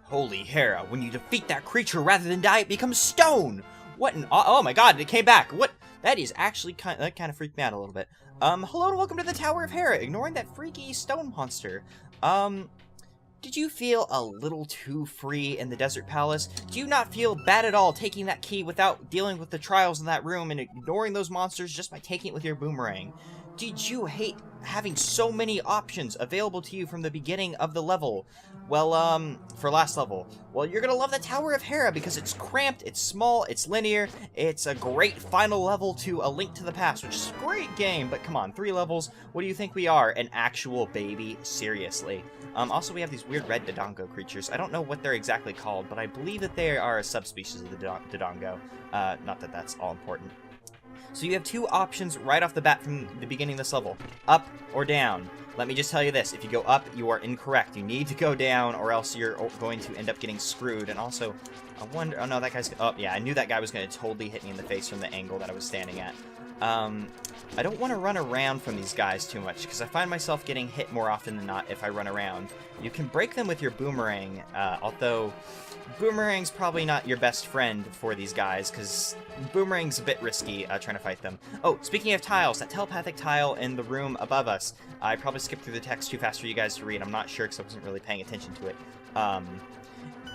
Holy Hera, when you defeat that creature rather than die, it becomes stone! What an... Oh my god, it came back! What? That is actually that kind of freaked me out a little bit. Hello and welcome to the Tower of Hera, ignoring that freaky stone monster. Did you feel a little too free in the Desert Palace? Do you not feel bad at all taking that key without dealing with the trials in that room and ignoring those monsters just by taking it with your boomerang? Did you hate having so many options available to you from the beginning of the level? Well, for last level. Well, you're gonna love the Tower of Hera because it's cramped, it's small, it's linear, it's a great final level to A Link to the Past, which is a great game, but come on, 3 levels, what do you think we are? An actual baby? Seriously. Also, we have these weird red Dodongo creatures. I don't know what they're exactly called, but I believe that they are a subspecies of the Dodongo. Not that that's all important. So you have 2 options right off the bat from the beginning of this level. Up or down. Let me just tell you this. If you go up, you are incorrect. You need to go down or else you're going to end up getting screwed. And also, I wonder... Oh, no, that guy's... Oh, yeah, I knew that guy was going to totally hit me in the face from the angle that I was standing at. I don't want to run around from these guys too much, because I find myself getting hit more often than not if I run around. You can break them with your boomerang, although boomerang's probably not your best friend for these guys, because boomerang's a bit risky trying to fight them. Oh, speaking of tiles, that telepathic tile in the room above us, I probably skipped through the text too fast for you guys to read. I'm not sure because I wasn't really paying attention to it.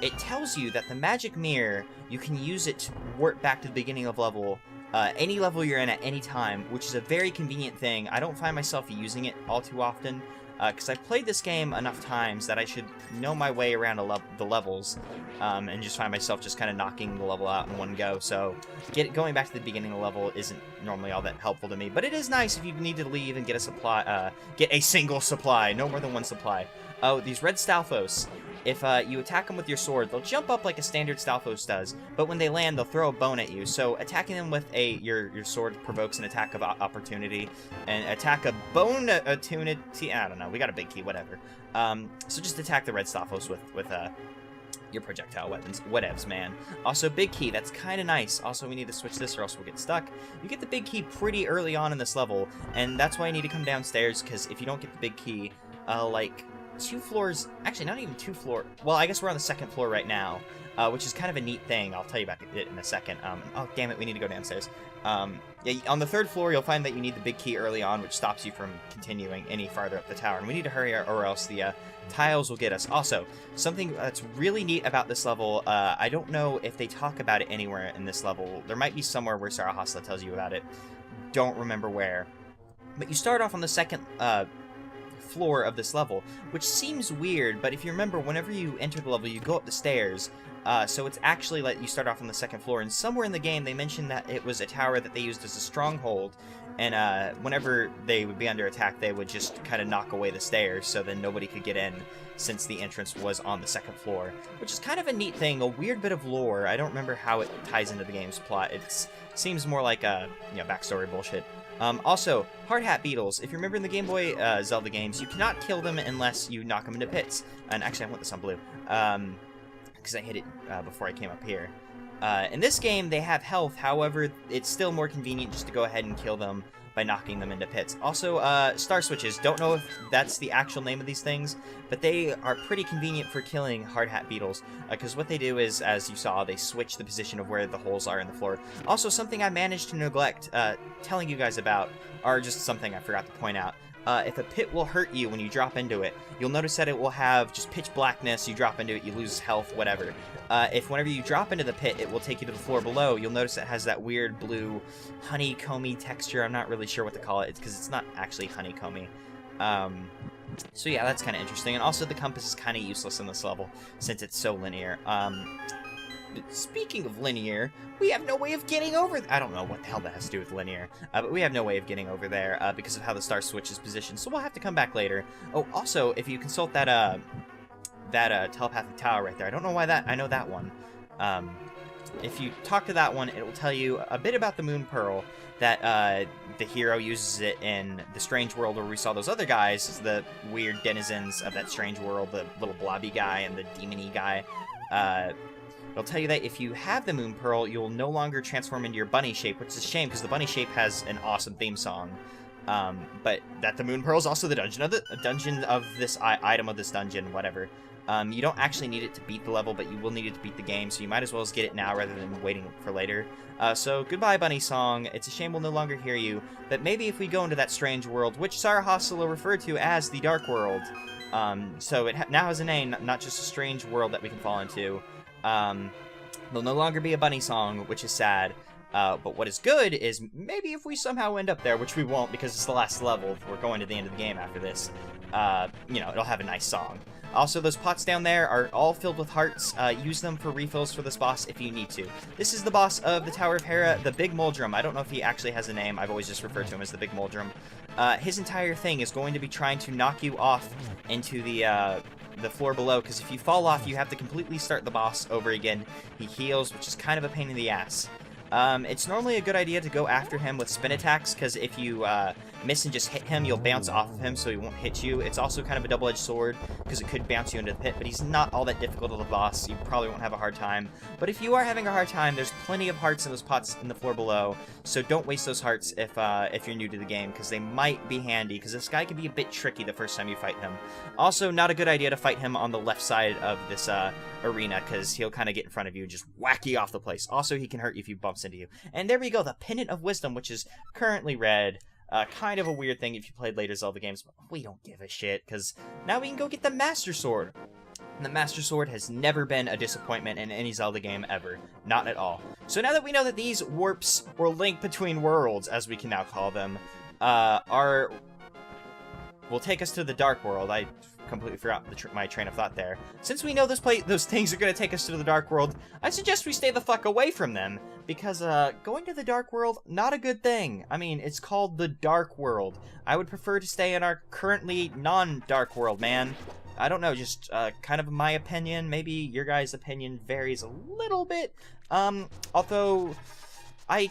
It tells you that the magic mirror, you can use it to warp back to the beginning of level, any level you're in at any time, which is a very convenient thing. I don't find myself using it all too often, because I've played this game enough times that I should know my way around the levels, and just find myself just kind of knocking the level out in one go. So going back to the beginning of the level isn't normally all that helpful to me, but it is nice if you need to leave and get a supply, get a single supply, no more than 1 supply. Oh, these red Stalfos. If you attack them with your sword, they'll jump up like a standard Stalfos does, but when they land, they'll throw a bone at you. So attacking them with your sword provokes an attack of opportunity, and attack a bone opportunity. I don't know. We got a big key, whatever. So just attack the red Stalfos with your projectile weapons. Whatevs, man. Also, big key. That's kind of nice. Also, we need to switch this or else we'll get stuck. You get the big key pretty early on in this level, and that's why I need to come downstairs, because if you don't get the big key, like 2 floors, actually not even 2 floors, well, I guess we're on the 2nd floor right now, which is kind of a neat thing. I'll tell you about it in a second. Oh, damn it, we need to go downstairs. Yeah, on the 3rd floor, you'll find that you need the big key early on, which stops you from continuing any farther up the tower, and we need to hurry or else the tiles will get us. Also, something that's really neat about this level, I don't know if they talk about it anywhere in this level. There might be somewhere where Sarah Hosla tells you about it. Don't remember where. But you start off on the 2nd floor of this level, which seems weird, but if you remember, whenever you enter the level, you go up the stairs, so it's actually like you start off on the 2nd floor, and somewhere in the game they mentioned that it was a tower that they used as a stronghold, and whenever they would be under attack, they would just kind of knock away the stairs, so then nobody could get in, since the entrance was on the 2nd floor, which is kind of a neat thing, a weird bit of lore. I don't remember how it ties into the game's plot. It seems more like a, backstory bullshit. Also, hard hat beetles. If you remember in the Game Boy Zelda games, you cannot kill them unless you knock them into pits. And actually, I want this on blue, because I hit it before I came up here. In this game, they have health. However, it's still more convenient just to go ahead and kill them by knocking them into pits. Also, star switches. Don't know if that's the actual name of these things, but they are pretty convenient for killing hard hat beetles, because what they do is, as you saw, they switch the position of where the holes are in the floor. Also, something I managed to neglect telling you guys about, or just something I forgot to point out. If a pit will hurt you when you drop into it, you'll notice that it will have just pitch blackness. You drop into it, you lose health, whatever. If whenever you drop into the pit, it will take you to the floor below, you'll notice it has that weird blue honeycomby texture. I'm not really sure what to call it, because it's not actually honeycomby. So yeah, that's kind of interesting. And also the compass is kind of useless in this level, since it's so linear. Speaking of linear, we have no way of getting over... I don't know what the hell that has to do with linear, but we have no way of getting over there because of how the star switch is positioned, so we'll have to come back later. Oh, also, if you consult that telepathic tower right there, I don't know why that... I know that one. If you talk to that one, it will tell you a bit about the Moon Pearl, that the hero uses it in the strange world where we saw those other guys, the weird denizens of that strange world, the little blobby guy and the demon-y guy. It'll tell you that if you have the Moon Pearl, you'll no longer transform into your bunny shape, which is a shame, because the bunny shape has an awesome theme song. But that the moon pearl is also the dungeon of this item of this dungeon, whatever. You don't actually need it to beat the level, but you will need it to beat the game, so you might as well just get it now rather than waiting for later. So goodbye, Bunny Song. It's a shame we'll no longer hear you, but maybe if we go into that strange world, which Sarah Hostel referred to as the Dark World. So it now has a name, not just a strange world that we can fall into. There'll no longer be a Bunny Song, which is sad. But what is good is maybe if we somehow end up there, which we won't because it's the last level, we're going to the end of the game after this, you know, it'll have a nice song. Also, those pots down there are all filled with hearts. Use them for refills for this boss if you need to. This is the boss of the Tower of Hera, the Big Moldrum. I don't know if he actually has a name. I've always just referred to him as the Big Moldrum. His entire thing is going to be trying to knock you off into the floor below, because if you fall off, you have to completely start the boss over again. He heals, which is kind of a pain in the ass. It's normally a good idea to go after him with spin attacks, because if you miss and just hit him, you'll bounce off of him, so he won't hit you. It's also kind of a double-edged sword, because it could bounce you into the pit, but he's not all that difficult of a boss. You probably won't have a hard time. But if you are having a hard time, there's plenty of hearts in those pots in the floor below, so don't waste those hearts if you're new to the game, because they might be handy, because this guy can be a bit tricky the first time you fight him. Also, not a good idea to fight him on the left side of this arena, because he'll kind of get in front of you and just whack you off the place. Also, he can hurt you if he bumps into you. And there we go, the Pendant of Wisdom, which is currently red. Kind of a weird thing if you played later Zelda games, but we don't give a shit, because now we can go get the Master Sword. And the Master Sword has never been a disappointment in any Zelda game ever. Not at all. So now that we know that these warps, or link between worlds, as we can now call them, will take us to the Dark World. I completely forgot my train of thought there. Since we know those things are going to take us to the Dark World, I suggest we stay the fuck away from them, because going to the Dark World, not a good thing. I mean, it's called the Dark World. I would prefer to stay in our currently non-Dark World, man. I don't know, just kind of my opinion. Maybe your guys' opinion varies a little bit. Although I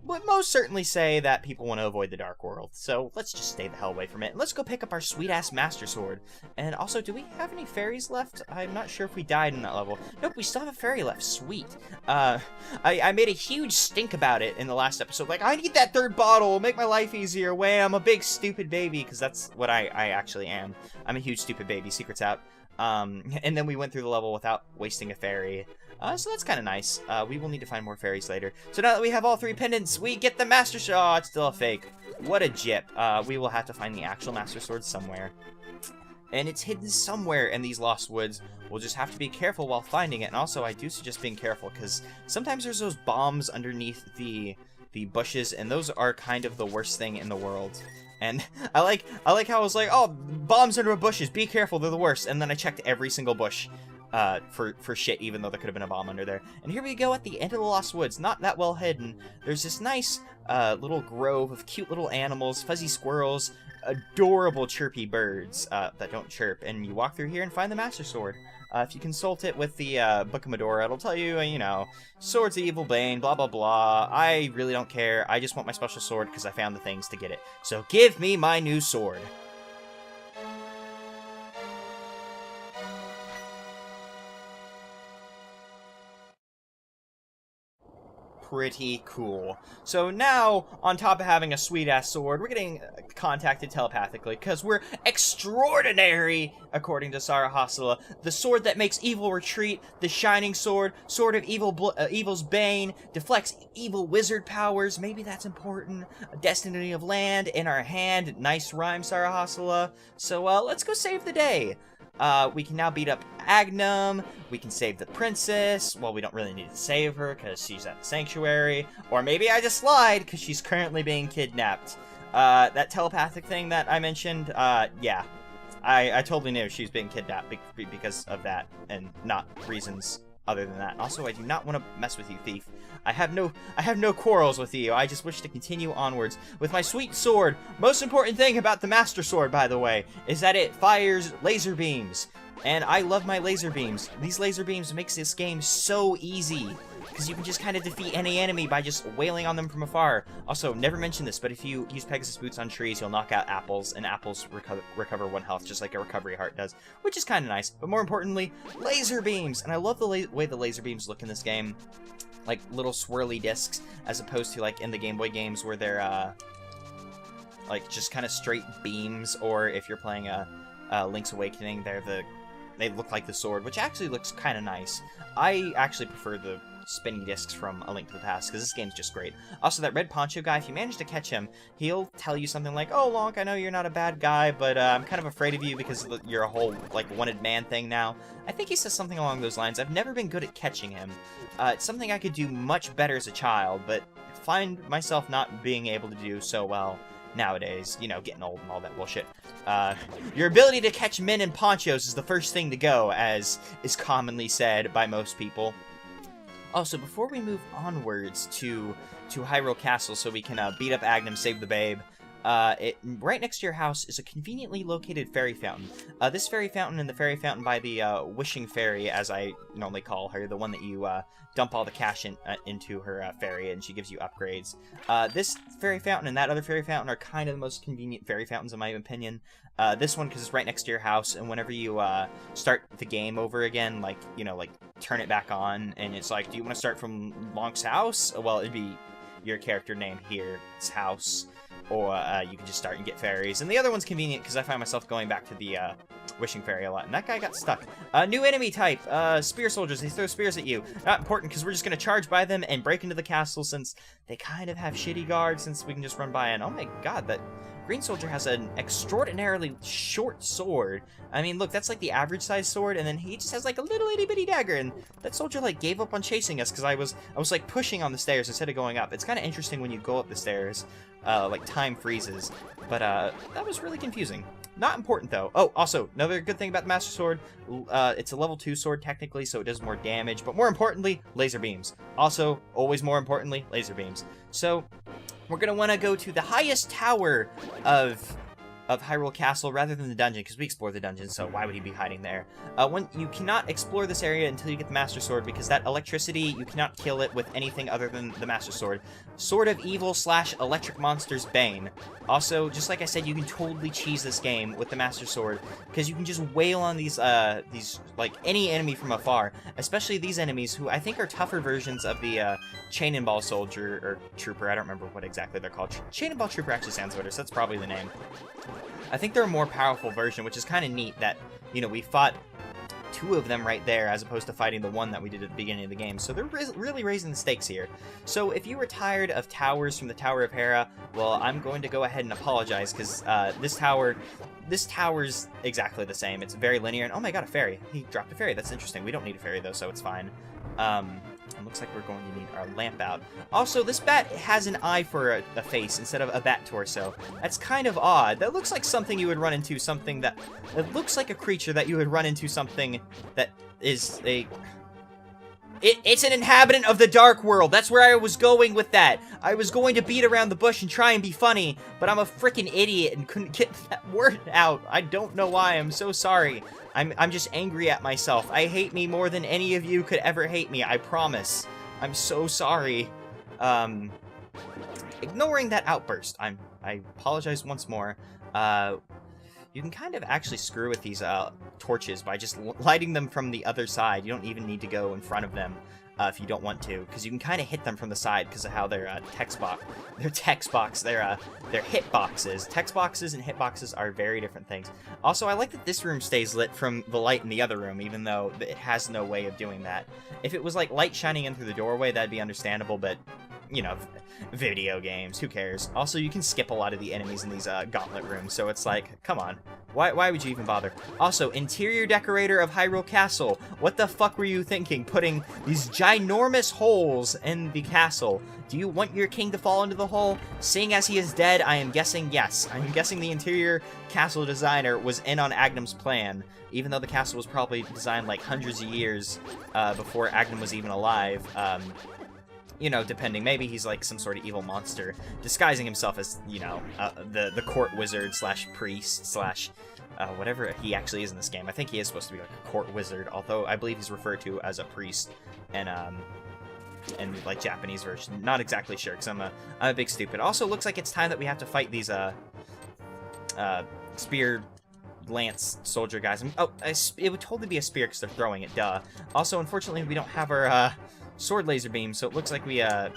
would most certainly say that people want to avoid the Dark World, so let's just stay the hell away from it. Let's go pick up our sweet-ass Master Sword. And also, do we have any fairies left? I'm not sure if we died in that level. Nope, we still have a fairy left. Sweet. I made a huge stink about it in the last episode. Like, I need that third bottle. Make my life easier. Wham, a big stupid baby, because that's what I actually am. I'm a huge stupid baby. Secret's out. And then we went through the level without wasting a fairy. So that's kind of nice. We will need to find more fairies later. So now that we have all three pendants, we get the Master Sword. Oh, it's still a fake. What a jip. We will have to find the actual Master Sword somewhere. And it's hidden somewhere in these Lost Woods. We'll just have to be careful while finding it. And also, I do suggest being careful, because sometimes there's those bombs underneath the bushes, and those are kind of the worst thing in the world. And I like how I was like, oh, bombs under bushes, be careful, they're the worst. And then I checked every single bush for shit, even though there could have been a bomb under there. And here we go at the end of the Lost Woods, not that well hidden. There's this nice little grove of cute little animals, fuzzy squirrels, adorable chirpy birds that don't chirp. And you walk through here and find the Master Sword. If you consult it with the Book of Medora, it'll tell you, you know, Swords of Evil Bane, blah, blah, blah. I really don't care. I just want my special sword because I found the things to get it. So give me my new sword. Pretty cool. So now, on top of having a sweet-ass sword, we're getting contacted telepathically, because we're extraordinary, according to Sarah Hostel. The sword that makes evil retreat, the shining sword, sword of evil's bane, deflects evil wizard powers, maybe that's important, destiny of land in our hand, nice rhyme, Sarah Hostel. So, let's go save the day. We can now beat up Agnum, we can save the princess. Well, we don't really need to save her, because she's at the sanctuary. Or maybe I just lied, because she's currently being kidnapped. That telepathic thing that I mentioned, yeah. I totally knew she was being kidnapped because of that, and not reasons other than that. Also, I do not want to mess with you, thief. I have no quarrels with you. I just wish to continue onwards with my sweet sword. Most important thing about the Master Sword, by the way, is that it fires laser beams. And I love my laser beams. These laser beams makes this game so easy, because you can just kind of defeat any enemy by just wailing on them from afar. Also, never mentioned this, but if you use Pegasus Boots on trees, you'll knock out apples, and apples recover 1 health, just like a recovery heart does, which is kind of nice. But more importantly, laser beams! And I love the way the laser beams look in this game. Like little swirly discs, as opposed to like in the Game Boy games where they're like just kind of straight beams, or if you're playing Link's Awakening, they look like the sword, which actually looks kind of nice. I actually prefer the spinny discs from A Link to the Past, because this game's just great. Also, that red poncho guy, if you manage to catch him, he'll tell you something like, "Oh, Lonk, I know you're not a bad guy, but I'm kind of afraid of you because you're a whole, like, wanted man thing now." I think he says something along those lines. I've never been good at catching him. It's something I could do much better as a child, but find myself not being able to do so well nowadays, you know, getting old and all that bullshit. Your ability to catch men in ponchos is the first thing to go, as is commonly said by most people. Also, before we move onwards to Hyrule Castle so we can beat up Agnem, save the babe, right next to your house is a conveniently located fairy fountain. This fairy fountain and the fairy fountain by the Wishing Fairy, as I normally call her, the one that you dump all the cash into her fairy and she gives you upgrades. This fairy fountain and that other fairy fountain are kind of the most convenient fairy fountains in my opinion. This one because it's right next to your house, and whenever you start the game over again, like, you know, like turn it back on, and it's like, do you want to start from Lonk's house? Well, it'd be your character name here's house. Or you can just start and get fairies. And the other one's convenient because I find myself going back to the Wishing Fairy a lot. And that guy got stuck. New enemy type. Spear soldiers. They throw spears at you. Not important because we're just going to charge by them and break into the castle since they kind of have shitty guards since we can just run by. And oh my god, that green soldier has an extraordinarily short sword. I mean, look, that's like the average size sword, and then he just has like a little itty bitty dagger. And that soldier like gave up on chasing us because I was like pushing on the stairs instead of going up. It's kind of interesting when you go up the stairs. Like time freezes, but that was really confusing. Not important though. Oh, also another good thing about the Master Sword, it's a level 2 sword technically, so it does more damage, but more importantly, laser beams. Also, always more importantly, laser beams. So we're gonna want to go to the highest tower of Hyrule Castle rather than the dungeon, because we explore the dungeon, so why would he be hiding there? You cannot explore this area until you get the Master Sword, because that electricity, you cannot kill it with anything other than the Master Sword. Sword of Evil / Electric Monster's Bane. Also, just like I said, you can totally cheese this game with the Master Sword, because you can just wail on these, like, any enemy from afar, especially these enemies, who I think are tougher versions of the, Chain and Ball Soldier, or Trooper, I don't remember what exactly they're called. Chain and Ball Trooper actually sounds better, so that's probably the name. I think they're a more powerful version, which is kind of neat that, you know, we fought 2 of them right there as opposed to fighting the one that we did at the beginning of the game. So they're really raising the stakes here. So if you were tired of towers from the Tower of Hera, well, I'm going to go ahead and apologize, because this tower's exactly the same. It's very linear, and oh my god, a fairy. He dropped a fairy. That's interesting. We don't need a fairy, though, so it's fine. It looks like we're going to need our lamp out. Also, this bat has an eye for a face instead of a bat torso. That's kind of odd. That looks like something you would run into, something that... It looks like a creature that you would run into, something that is a... It's an inhabitant of the Dark World. That's where I was going with that. I was going to beat around the bush and try and be funny, but I'm a freaking idiot and couldn't get that word out. I don't know why. I'm so sorry. I'm just angry at myself. I hate me more than any of you could ever hate me. I promise. I'm so sorry. Ignoring that outburst, I apologize once more. You can kind of actually screw with these torches by just lighting them from the other side. You don't even need to go in front of them if you don't want to, because you can kind of hit them from the side because of how they're they're hitboxes. Text boxes and hitboxes are very different things. Also, I like that this room stays lit from the light in the other room, even though it has no way of doing that. If it was like light shining in through the doorway, that'd be understandable, but you know, video games, who cares? Also, you can skip a lot of the enemies in these gauntlet rooms, so it's like, come on. Why would you even bother? Also, interior decorator of Hyrule Castle. What the fuck were you thinking, putting these ginormous holes in the castle? Do you want your king to fall into the hole? Seeing as he is dead, I am guessing yes. I'm guessing the interior castle designer was in on Agnem's plan, even though the castle was probably designed like hundreds of years before Agnem was even alive. You know, depending. Maybe he's like some sort of evil monster, disguising himself as, you know, the court wizard / priest / whatever he actually is in this game. I think he is supposed to be like a court wizard, although I believe he's referred to as a priest and like Japanese version. Not exactly sure, because I'm a big stupid. Also, looks like it's time that we have to fight these spear lance soldier guys. It would totally be a spear because they're throwing it, duh. Also, unfortunately, we don't have our sword laser beam, so it looks like we had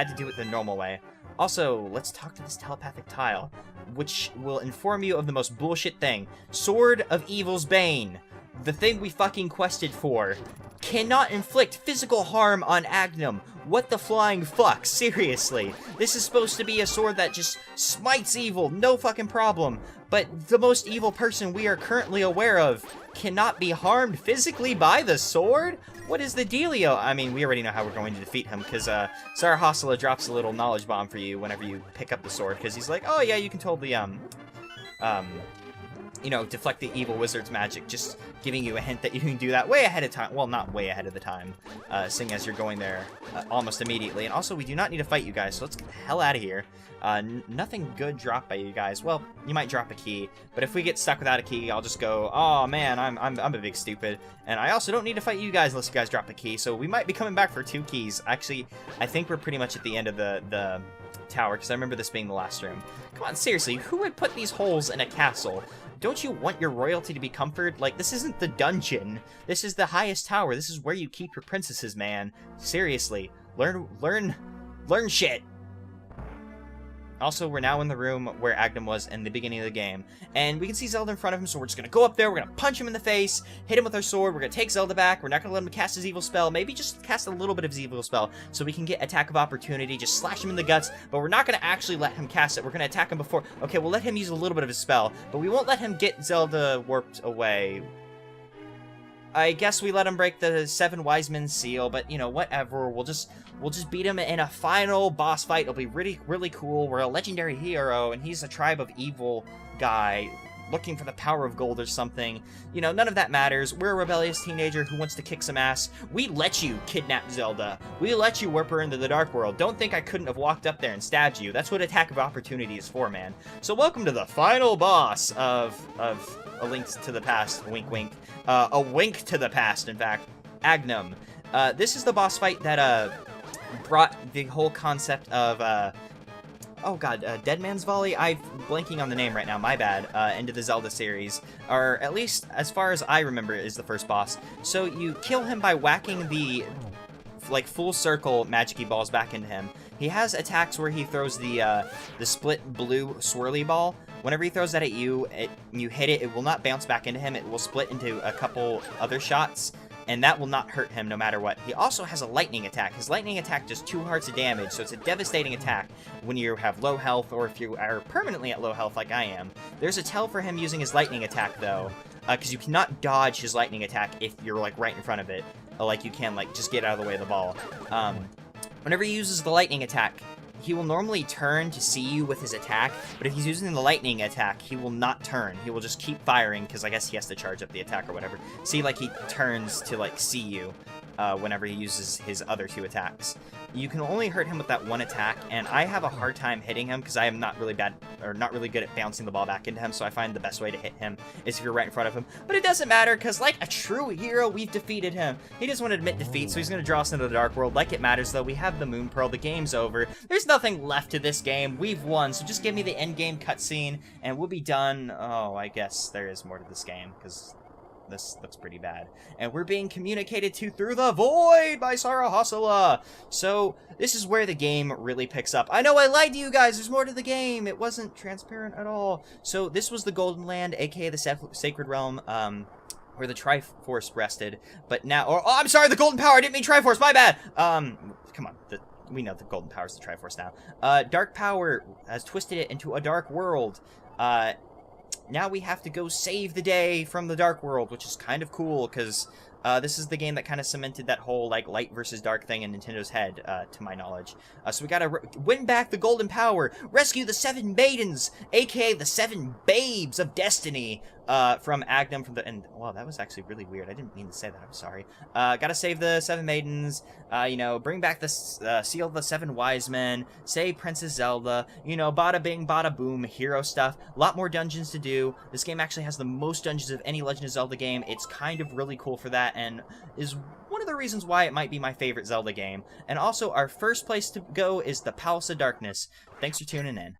to do it the normal way. Also, let's talk to this telepathic tile, which will inform you of the most bullshit thing. Sword of Evil's Bane, the thing we fucking quested for, cannot inflict physical harm on Agnum. What the flying fuck? Seriously. This is supposed to be a sword that just smites evil, no fucking problem. But the most evil person we are currently aware of cannot be harmed physically by the sword? What is the dealio? I mean, we already know how we're going to defeat him, because Sara Hosola drops a little knowledge bomb for you whenever you pick up the sword, because he's like, oh yeah, you can totally, you know, deflect the evil wizard's magic, just giving you a hint that you can do that way ahead of time. Well, not way ahead of the time, seeing as you're going there almost immediately. And also, we do not need to fight you guys, so let's get the hell out of here. Nothing good dropped by you guys. Well, you might drop a key, but if we get stuck without a key, I'll just go, oh man, I'm a big stupid. And I also don't need to fight you guys unless you guys drop a key, so we might be coming back for 2 keys. Actually, I think we're pretty much at the end of the tower, because I remember this being the last room. Come on, seriously, who would put these holes in a castle? Don't you want your royalty to be comforted? Like, this isn't the dungeon. This is the highest tower. This is where you keep your princesses, man. Seriously. Learn shit. Also, we're now in the room where Agnum was in the beginning of the game. And we can see Zelda in front of him, so we're just going to go up there, we're going to punch him in the face, hit him with our sword, we're going to take Zelda back, we're not going to let him cast his evil spell, maybe just cast a little bit of his evil spell, so we can get attack of opportunity, just slash him in the guts, but we're not going to actually let him cast it, we're going to attack him before. Okay, we'll let him use a little bit of his spell, but we won't let him get Zelda warped away. I guess we let him break the 7 Wise Men's seal, but, you know, whatever. We'll just beat him in a final boss fight. It'll be really, really cool. We're a legendary hero, and he's a tribe of evil guy looking for the power of gold or something. You know, none of that matters. We're a rebellious teenager who wants to kick some ass. We let you kidnap Zelda. We let you warp her into the Dark World. Don't think I couldn't have walked up there and stabbed you. That's what attack of opportunity is for, man. So welcome to the final boss of A Link to the Past. Wink, wink. A wink to the past, in fact. Agnum. This is the boss fight that, brought the whole concept of, oh god, Dead Man's Volley? I'm blanking on the name right now, my bad, into the Zelda series. Or at least, as far as I remember, is the first boss. So you kill him by whacking the, like, full circle magic-y balls back into him. He has attacks where he throws the split blue swirly ball. Whenever he throws that at you, you hit it, it will not bounce back into him. It will split into a couple other shots, and that will not hurt him no matter what. He also has a lightning attack. His lightning attack does 2 hearts of damage, so it's a devastating attack when you have low health, or if you are permanently at low health like I am. There's a tell for him using his lightning attack, though, because you cannot dodge his lightning attack if you're, like, right in front of it. Like, you can, like, just get out of the way of the ball. Whenever he uses the lightning attack, he will normally turn to see you with his attack, but if he's using the lightning attack, he will not turn. He will just keep firing, because I guess he has to charge up the attack or whatever. See, like, he turns to, like, see you whenever he uses his other 2 attacks. You can only hurt him with that 1 attack, and I have a hard time hitting him, because I am not really bad, or not really good at bouncing the ball back into him, so I find the best way to hit him is if you're right in front of him. But it doesn't matter, because like a true hero, we've defeated him. He doesn't want to admit defeat, so he's going to draw us into the Dark World. Like it matters, though. We have the Moon Pearl. The game's over. There's nothing left to this game. We've won, so just give me the end game cutscene, and we'll be done. Oh, I guess there is more to this game, because this looks pretty bad. And we're being communicated to through the void by Sara Hosola. So this is where the game really picks up. I know I lied to you guys. There's more to the game. It wasn't transparent at all. So this was the Golden Land, aka the Sacred Realm, where the Triforce rested. But now, oh, I'm sorry, the Golden Power. I didn't mean Triforce. My bad. Come on. We know the Golden Power is the Triforce now. Dark Power has twisted it into a dark world. Now we have to go save the day from the Dark World, which is kind of cool, because this is the game that kind of cemented that whole, like, light versus dark thing in Nintendo's head, to my knowledge. So we gotta win back the Golden Power, rescue the 7 maidens, aka the 7 babes of destiny, from Agnum, and, wow, that was actually really weird. I didn't mean to say that, I'm sorry. Gotta save the 7 maidens, you know, bring back the, seal of the 7 wise men, save Princess Zelda, you know, bada bing, bada boom, hero stuff. A lot more dungeons to do. This game actually has the most dungeons of any Legend of Zelda game. It's kind of really cool for that, and is one of the reasons why it might be my favorite Zelda game. And also, our first place to go is the Palace of Darkness. Thanks for tuning in.